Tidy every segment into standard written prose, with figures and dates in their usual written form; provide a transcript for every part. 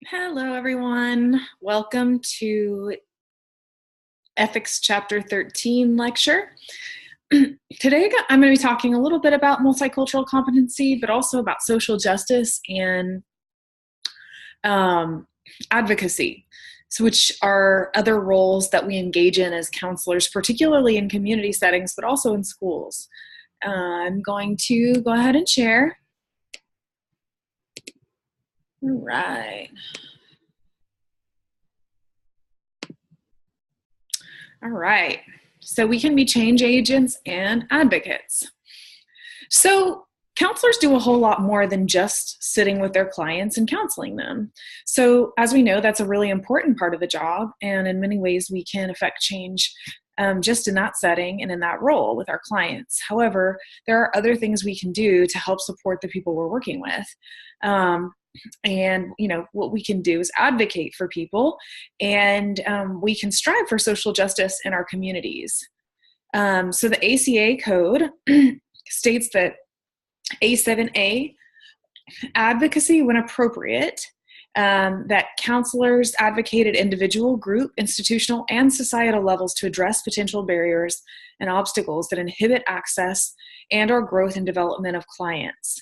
Hello, everyone. Welcome to Ethics Chapter 13 lecture. Today, I'm going to be talking a little bit about multicultural competency, but also about social justice and advocacy, which are other roles that we engage in as counselors, particularly in community settings, but also in schools. I'm going to go ahead and share. All right. All right. So we can be change agents and advocates. So counselors do a whole lot more than just sitting with their clients and counseling them. So as we know, that's a really important part of the job. And in many ways, we can affect change just in that setting and in that role with our clients. However, there are other things we can do to help support the people we're working with. And what we can do is advocate for people, and we can strive for social justice in our communities. So the ACA code states that A7A, advocacy when appropriate, that counselors advocate at individual, group, institutional, and societal levels to address potential barriers and obstacles that inhibit access and or growth and development of clients.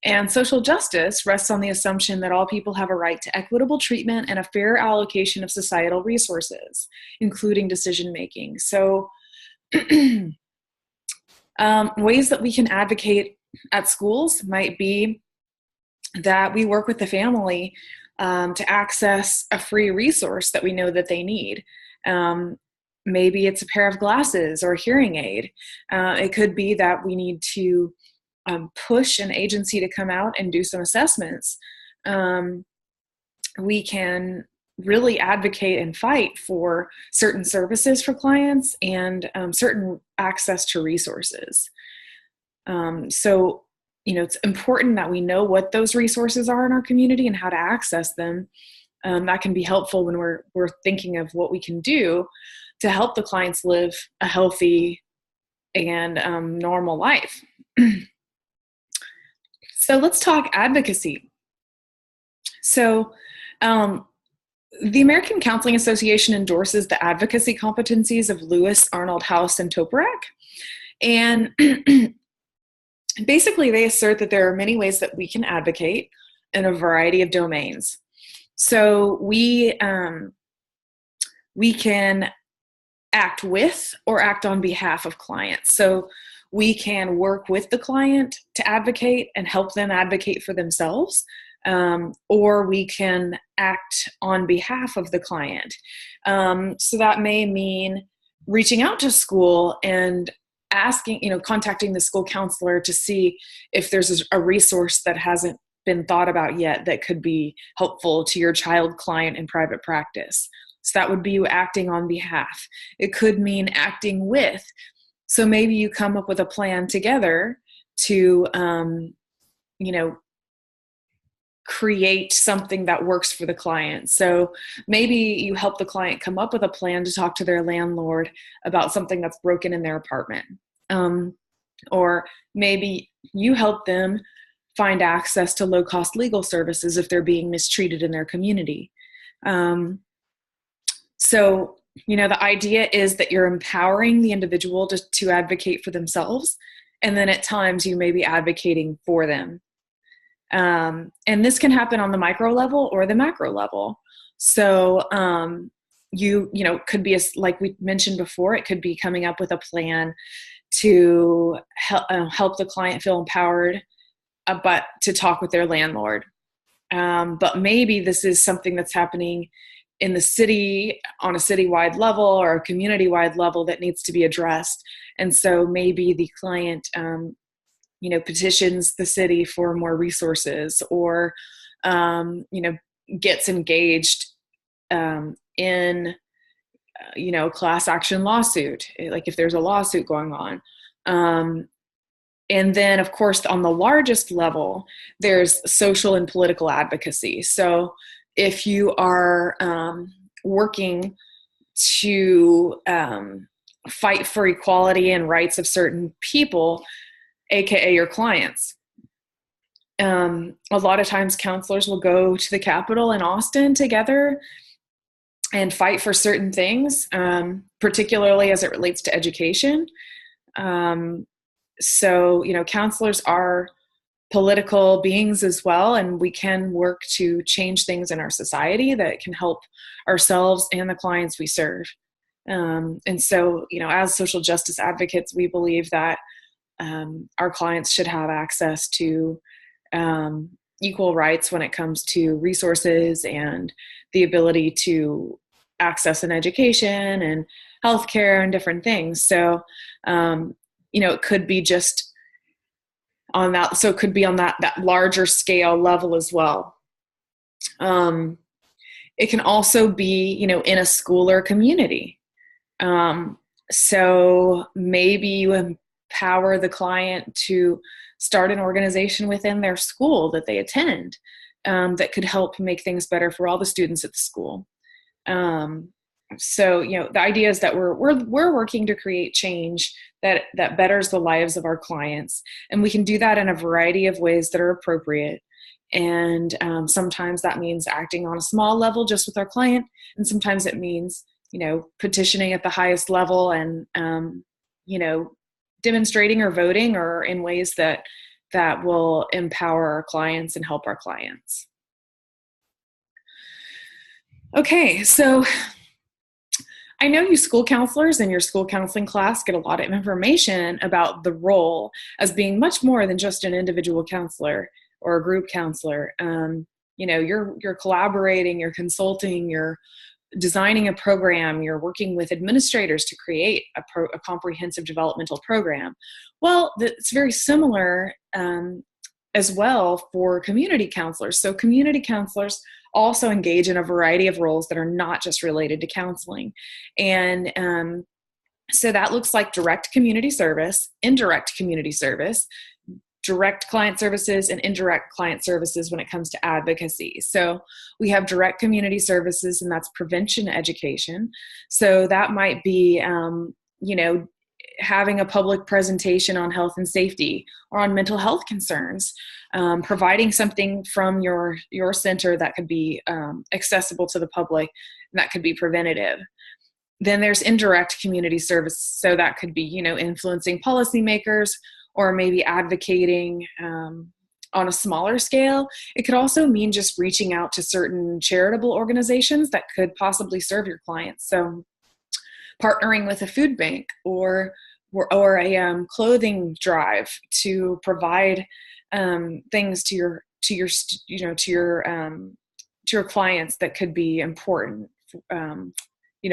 And social justice rests on the assumption that all people have a right to equitable treatment and a fair allocation of societal resources, including decision making. So ways that we can advocate at schools might be that we work with the family to access a free resource that we know that they need. Maybe it's a pair of glasses or a hearing aid. It could be that we need to push an agency to come out and do some assessments. We can really advocate and fight for certain services for clients and certain access to resources. So it's important that we know what those resources are in our community and how to access them. That can be helpful when we're thinking of what we can do to help the clients live a healthy and normal life. So let's talk advocacy. So the American Counseling Association endorses the advocacy competencies of Lewis, Arnold, House, and Toporek. And basically, they assert that there are many ways that we can advocate in a variety of domains. So we can act with or act on behalf of clients. So we can work with the client to advocate and help them advocate for themselves, or we can act on behalf of the client. So that may mean reaching out to school and asking, contacting the school counselor to see if there's a resource that hasn't been thought about yet that could be helpful to your child client in private practice. So that would be you acting on behalf. It could mean acting with. So maybe you come up with a plan together to, create something that works for the client. So maybe you help the client come up with a plan to talk to their landlord about something that's broken in their apartment. Or maybe you help them find access to low-cost legal services if they're being mistreated in their community. So the idea is that you're empowering the individual to advocate for themselves, and then at times you may be advocating for them. And this can happen on the micro level or the macro level. So could be, like we mentioned before, it could be coming up with a plan to help the client feel empowered, but to talk with their landlord. But maybe this is something that's happening in the city on a citywide level or a community-wide level that needs to be addressed. And so maybe the client, petitions the city for more resources, or, gets engaged in, class action lawsuit, like if there's a lawsuit going on. And then, of course, on the largest level, there's social and political advocacy. So if you are working to fight for equality and rights of certain people, aka your clients, A lot of times counselors will go to the Capitol in Austin together and fight for certain things, particularly as it relates to education. So, counselors are political beings as well, and we can work to change things in our society that can help ourselves and the clients we serve. And so, as social justice advocates, we believe that our clients should have access to equal rights when it comes to resources and the ability to access an education and healthcare and different things. So, it could be just on that. So it could be on that larger scale level as well. It can also be, in a school or community. So maybe you empower the client to start an organization within their school that they attend, that could help make things better for all the students at the school. So, the idea is that we're working to create change that betters the lives of our clients. And we can do that in a variety of ways that are appropriate. And sometimes that means acting on a small level just with our client. And sometimes it means, petitioning at the highest level and, demonstrating or voting or in ways that will empower our clients and help our clients. Okay, so I know you school counselors in your school counseling class get a lot of information about the role as being much more than just an individual counselor or a group counselor. You're collaborating, you're consulting, you're designing a program, you're working with administrators to create a comprehensive developmental program. Well, it's very similar as well for community counselors. So community counselors also engage in a variety of roles that are not just related to counseling. And so that looks like direct community service, indirect community service, direct client services, and indirect client services when it comes to advocacy. So we have direct community services, and that's prevention education. So that might be, having a public presentation on health and safety or on mental health concerns, providing something from your center that could be accessible to the public, and that could be preventative. Then there's indirect community service. So that could be, influencing policymakers or maybe advocating on a smaller scale. It could also mean just reaching out to certain charitable organizations that could possibly serve your clients. So partnering with a food bank or a clothing drive to provide things to your clients that could be important,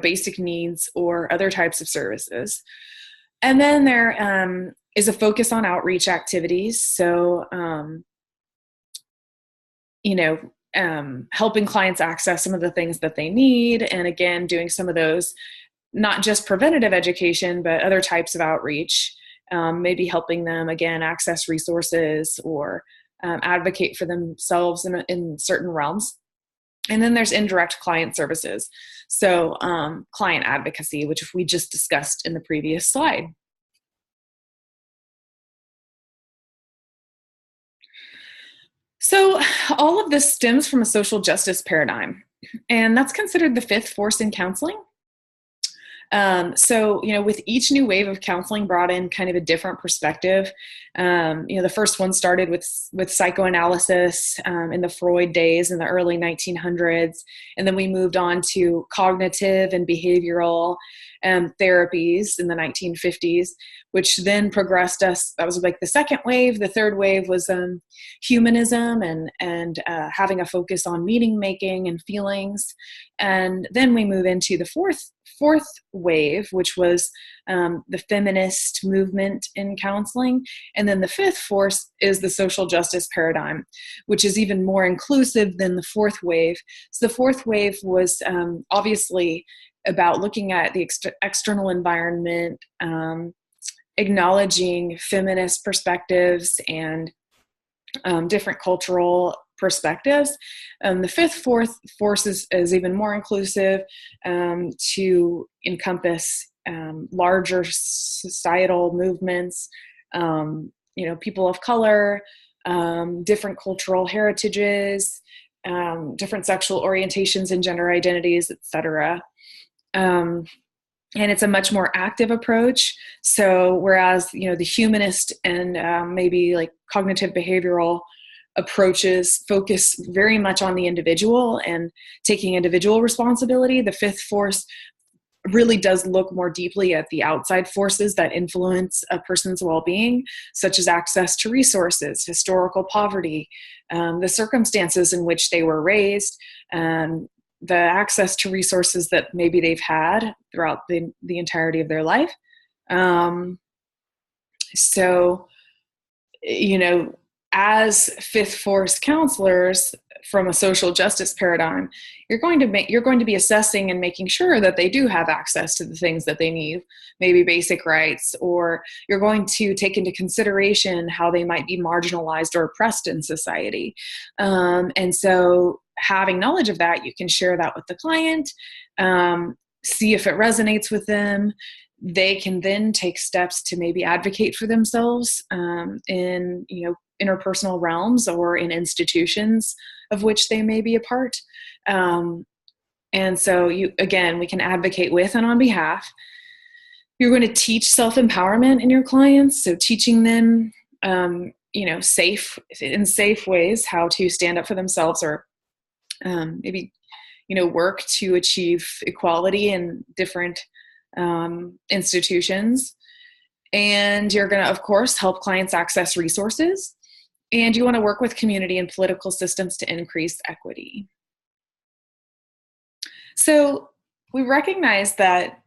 basic needs or other types of services. And then there is a focus on outreach activities. So, helping clients access some of the things that they need. And again, doing some of those, not just preventative education, but other types of outreach, maybe helping them, again, access resources or advocate for themselves in certain realms. And then there's indirect client services. So client advocacy, which we just discussed in the previous slide. So all of this stems from a social justice paradigm, and that's considered the fifth force in counseling. So, with each new wave of counseling brought in kind of a different perspective. The first one started with psychoanalysis in the Freud days in the early 1900s. And then we moved on to cognitive and behavioral therapies in the 1950s, which then progressed us. That was like the second wave. The third wave was humanism and having a focus on meaning making and feelings. And then we move into the fourth wave, which was the feminist movement in counseling. And then the fifth force is the social justice paradigm, which is even more inclusive than the fourth wave. So the fourth wave was obviously about looking at the external environment, acknowledging feminist perspectives and different cultural perspectives. The fifth force is even more inclusive to encompass larger societal movements, people of color, different cultural heritages, different sexual orientations and gender identities, etc. And it's a much more active approach. So whereas, the humanist and maybe like cognitive behavioral approaches focus very much on the individual and taking individual responsibility, the fifth force really does look more deeply at the outside forces that influence a person's well-being, such as access to resources, historical poverty, the circumstances in which they were raised, the access to resources that maybe they've had throughout the entirety of their life. So, as fifth force counselors from a social justice paradigm, you're going to be assessing and making sure that they do have access to the things that they need, maybe basic rights, or you're going to take into consideration how they might be marginalized or oppressed in society. And so having knowledge of that, you can share that with the client, see if it resonates with them. They can then take steps to maybe advocate for themselves in interpersonal realms or in institutions of which they may be a part. And so we can advocate with and on behalf. You're going to teach self-empowerment in your clients. So teaching them, in safe ways how to stand up for themselves, or maybe, work to achieve equality in different institutions. And you're going to, of course, help clients access resources. And you want to work with community and political systems to increase equity. So we recognize that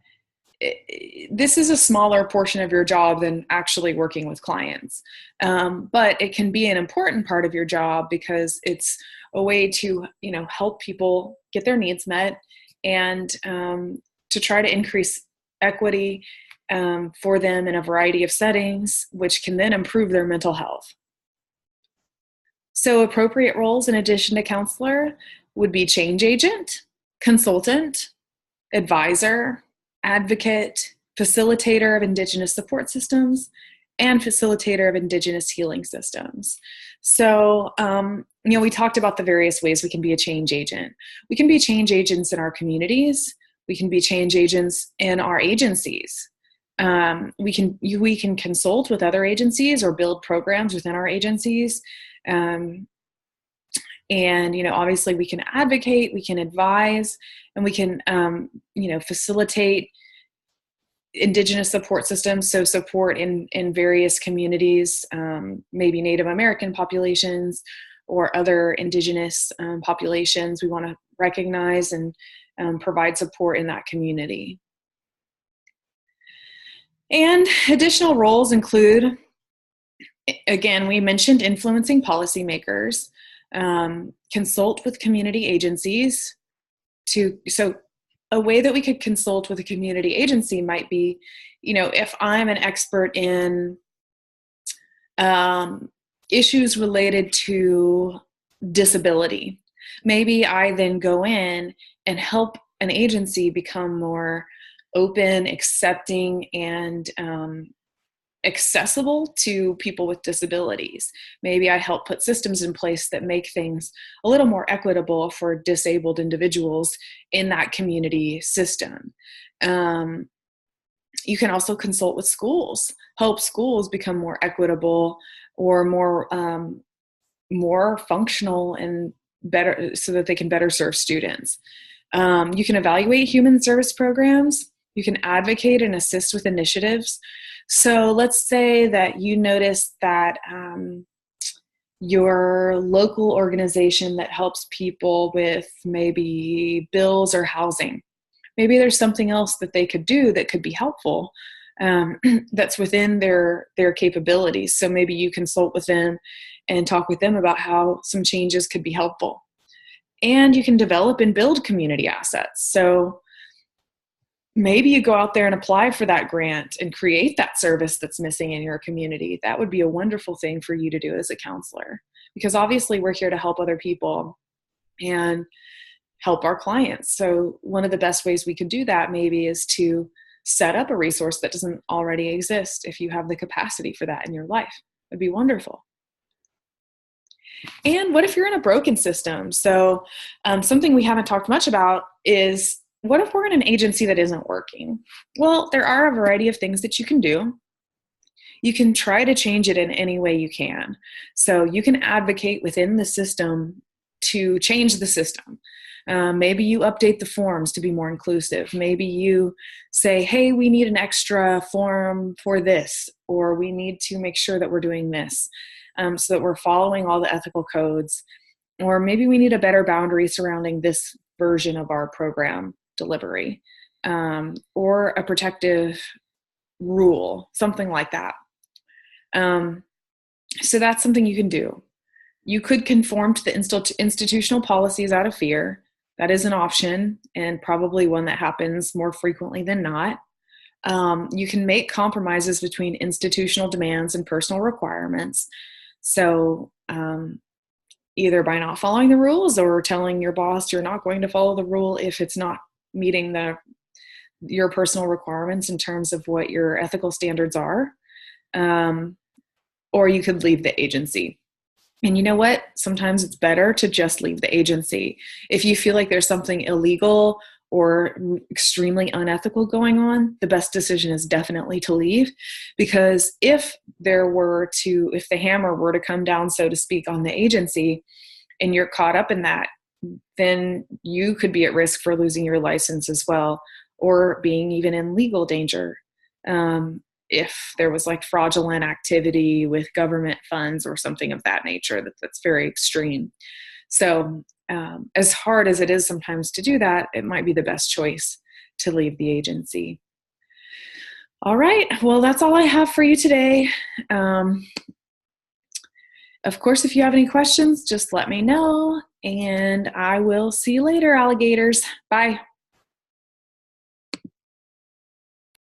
this is a smaller portion of your job than actually working with clients. But it can be an important part of your job because it's a way to, help people get their needs met and to try to increase equity for them in a variety of settings, which can then improve their mental health. So appropriate roles in addition to counselor would be change agent, consultant, advisor, advocate, facilitator of Indigenous support systems, and facilitator of Indigenous healing systems. So, we talked about the various ways we can be a change agent. We can be change agents in our communities. We can be change agents in our agencies. We can consult with other agencies or build programs within our agencies. And, obviously we can advocate, we can advise, and we can, facilitate Indigenous support systems. So support in various communities, maybe Native American populations or other Indigenous populations. We want to recognize and provide support in that community. And additional roles include, again, we mentioned influencing policymakers, consult with community agencies. So a way that we could consult with a community agency might be, if I'm an expert in issues related to disability, maybe I then go in and help an agency become more open, accepting, and accessible to people with disabilities. Maybe I help put systems in place that make things a little more equitable for disabled individuals in that community system. You can also consult with schools, help schools become more equitable or more functional and better so that they can better serve students. You can evaluate human service programs. You can advocate and assist with initiatives. So let's say that you notice that your local organization that helps people with maybe bills or housing, maybe there's something else that they could do that could be helpful, that's within their capabilities. So maybe you consult with them and talk with them about how some changes could be helpful. And you can develop and build community assets. So maybe you go out there and apply for that grant and create that service that's missing in your community. That would be a wonderful thing for you to do as a counselor, because obviously we're here to help other people and help our clients. So one of the best ways we could do that maybe is to set up a resource that doesn't already exist if you have the capacity for that in your life. It'd be wonderful. And what if you're in a broken system? So something we haven't talked much about is, what if we're in an agency that isn't working? Well, there are a variety of things that you can do. You can try to change it in any way you can. So you can advocate within the system to change the system. Maybe you update the forms to be more inclusive. Maybe you say, hey, we need an extra form for this, or we need to make sure that we're doing this, so that we're following all the ethical codes. Or maybe we need a better boundary surrounding this version of our program delivery, or a protective rule, something like that. So that's something you can do. You could conform to the institutional policies out of fear. That is an option, and probably one that happens more frequently than not. You can make compromises between institutional demands and personal requirements. So either by not following the rules, or telling your boss you're not going to follow the rule if it's not meeting your personal requirements in terms of what your ethical standards are. Or you could leave the agency. And you know what? Sometimes it's better to just leave the agency. If you feel like there's something illegal or extremely unethical going on, the best decision is definitely to leave. Because if the hammer were to come down, so to speak, on the agency, and you're caught up in that, then you could be at risk for losing your license as well, or being even in legal danger. If there was like fraudulent activity with government funds or something of that nature, that's very extreme. So as hard as it is sometimes to do that, it might be the best choice to leave the agency. All right, well, that's all I have for you today. Of course, if you have any questions, just let me know, and I will see you later, alligators. Bye.